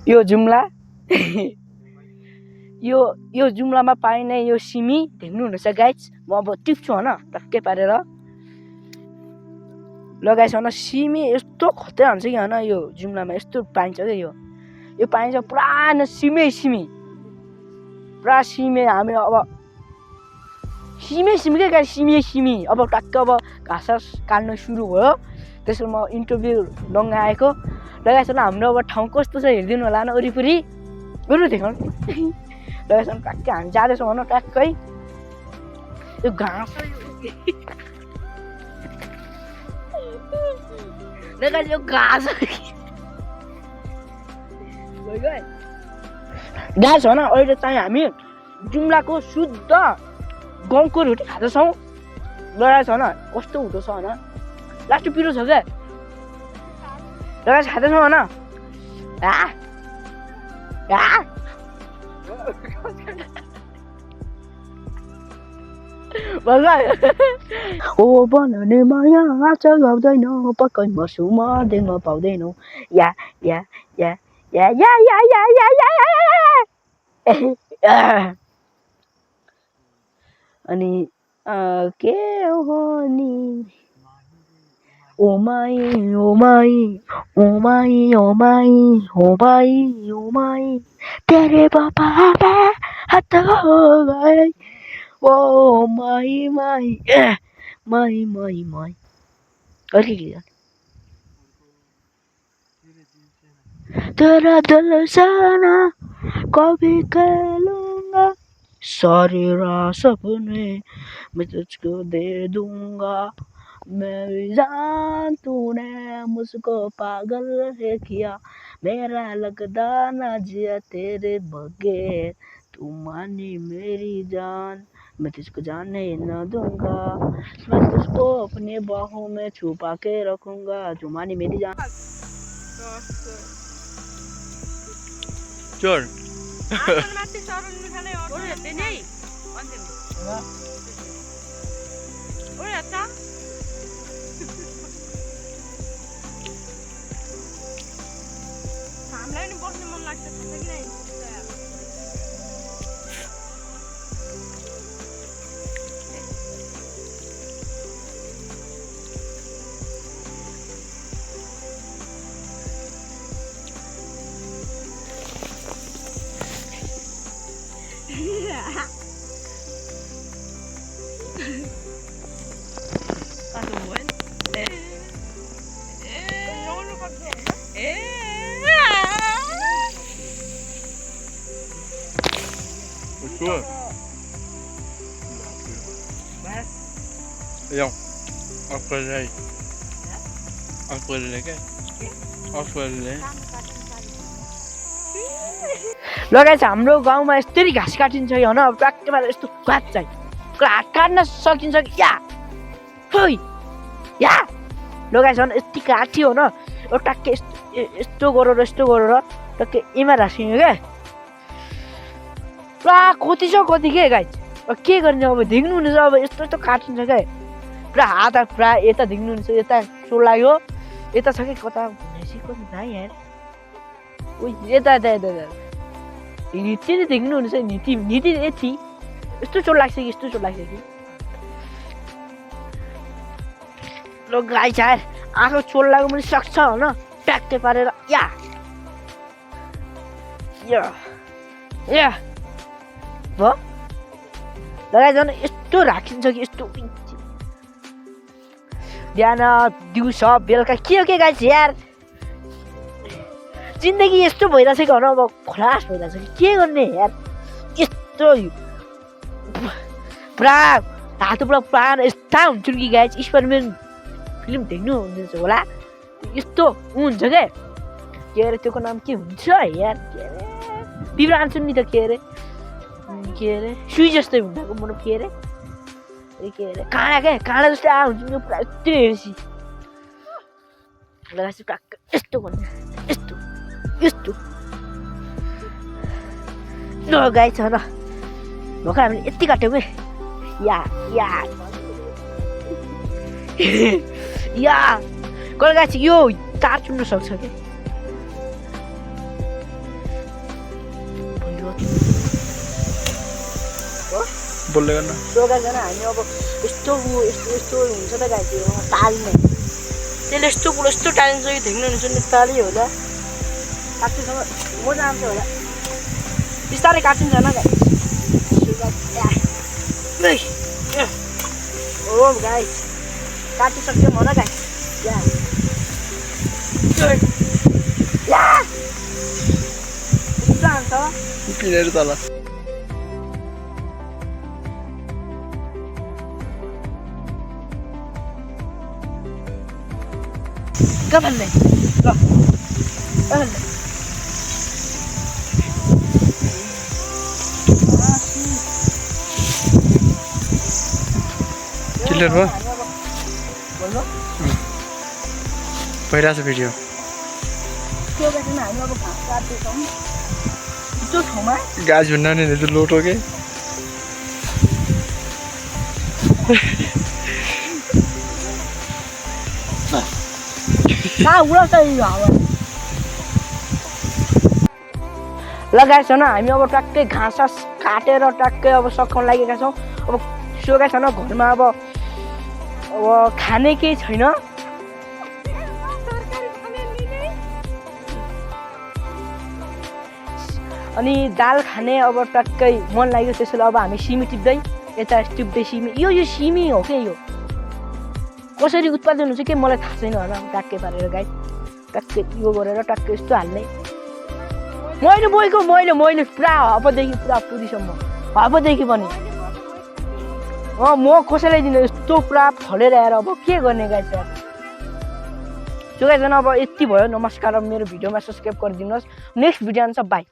यो जुम्ला यो जुम्लामा पाइने यो सिमी देख्नुहुनेछ गाइज। म अब टिप्छु होइन टक्कै पारेर। ल गाइज होइन सिमी यस्तो खतरा हुन्छ कि होइन यो जुम्लामा यस्तो पाइन्छ क्या यो पाइन्छ पुरा सिमी पुरा सिमी। हामी अब सिमी क्या गाइज सिमी अब टक्क अब घाँस काट्न सुरु भयो। त्यसो म इन्टरभ्यू लङ आएको। ल गाइज हाम्रो अब ठाउँ कस्तो छ हेरिदिनु होला न वरिपरि बरु देखाउनु। ल गाइज टक्कै हामी जाँदैछौँ भनौँ टक्कै यो घाँस यो घाँस गाइस होइन अहिले चाहिँ हामी जुम्लाको शुद्ध गाउँको रोटी खाँदैछौँ। लगाएछ होइन कस्तो हुँदो छ होइन लास्ट पिरो छ क्या लगाएछ खाँदैछौँ होइन ओ बनाउने माया आँचा गाउँदैन पक्कै मर्छुमा देख्न पाउँदैनौ या या या या या या या या या अनि के हो नि ओ माई ओ माई ओ माई ओ माई ओ माई ओ माई तेरे पापा हाथ हो गए ओ माई माई माई माई माई तेरा दिल साना कभी खेलूंगा सारे सपने मैं तुझको दे दूंगा मैं भी जान तूने मुझको पागल है किया मेरा लगता ना जिया तेरे बगैर तू मानी मेरी जान मैं तुझको जाने न दूंगा मैं तुझको अपने बाहों में छुपा के रखूंगा जो मानी मेरी जान। चोर हामीलाई नि बस्न मन लाग्छ कि नै Sure. Không, offer đây. Offer đây cái. Offer đây. ल गाइस हाम्रो गाउँमा यस्तरी घाँस काटिन्छ कि होइन अब ट्याक्कै पारेर यस्तो काट चाहिँ हात काट्न सकिन्छ कि या खोइ या ल गाइस होइन यति काट्यो होइन अब ट्याक्कै यस्तो गरेर ट्याक्कै इमा राखियो क्या पुरा कति छ कति के गाइस अब के गर्ने अब देख्नुहुनेछ अब यस्तो काटिन्छ क्या पुरा हात पुरा यता देख्नुहुनेछ यता चोर लाग्यो यता छ कि कता कति थाहा यहाँ यता नीति देख्नुहुनेछ नीति यति यस्तो चोट लाग्छ कि ल गाई चार आँखा चोट लाग्नु पनि सक्छ होइन ट्याक्कै पारेर या भयो लगाइ झन् यस्तो राखिन्छ कि यस्तो बिहान दिउँसो बेलुका के हो के गाई यार जिन्दगी यस्तो भइरहेछ कि होइन अब खलास भइरहेछ कि के गर्ने यार यस्तो पुरा हात पुरा यस्ता हुन्छन् कि गाइज स्पाइडरम्यान फिल्म देख्नु हुन्छ होला यस्तो हुन्छ क्या के अरे त्योको नाम के हुन्छ यार के अरे बिग्राउँछ नि त के अरे सुई जस्तै हुन्छ मतलब के अरे काँडा क्या काँडा जस्तै हुन्छ नि पुरा यस्तो हेर्सी टक्क यस्तो भन्ने यस्तो ल गाई छ र भर्खर हामीले यति काट्यौँ कि या कल गाई यो तार चुन्नु सक्छ कि बोल्दै गर्न सो गाइस हैन हामी अब यस्तो यस्तो हुन्छ त गाइस यो तालमा त्यसले यस्तो टाइम चाहिँ देख्नु हुन्छ नि ताली होला काट्नुसँग मजा आउँछ होला बिस्तारै काटिन्छ न गाइस ओ गाइस काटिसक्यो म न गाइस या कस्तो आउँछ पिनेर तल कमले ल कमले क्लियर भयो बोल्नु भइरहेछ भिडियो त्यो बेलामा हामी अब घाँस काट्दैछौँ त्यो ठाउँमा गाछ भन्दा नि लोटो के कहाँ उडाउँछ यो हावा लगाएछ न हामी अब ट्याक्कै घाँस काटेर ट्याक्कै अब सकाउन लागेका छौँ अब सोगा छैन घरमा अब खाने केही छैन अनि दाल खाने अब ट्याक्कै मन लाग्यो त्यसैले अब हामी सिमी टिप्दै यता टिप्दै सिमी यो सिमी हो के यो कसरी उत्पादन हुन्छ के मलाई थाहा छैन होला ट्याक्कै पारेर गाई ट्याक्कै यो गरेर ट्याक्कै यस्तो हाल्ने मैले बोकेको मैले पुरा हपदेखि पुरा पुरीसम्म हपदेखि पनि म कसैलाई दिनु यस्तो पुरा फलेर आएर अब के गर्ने गाई यार त्यो गाई अब यति भयो नमस्कार अब मेरो भिडियोमा सब्सक्राइब गरिदिनुहोस् नेक्स्ट भिडियो आउँछ बाई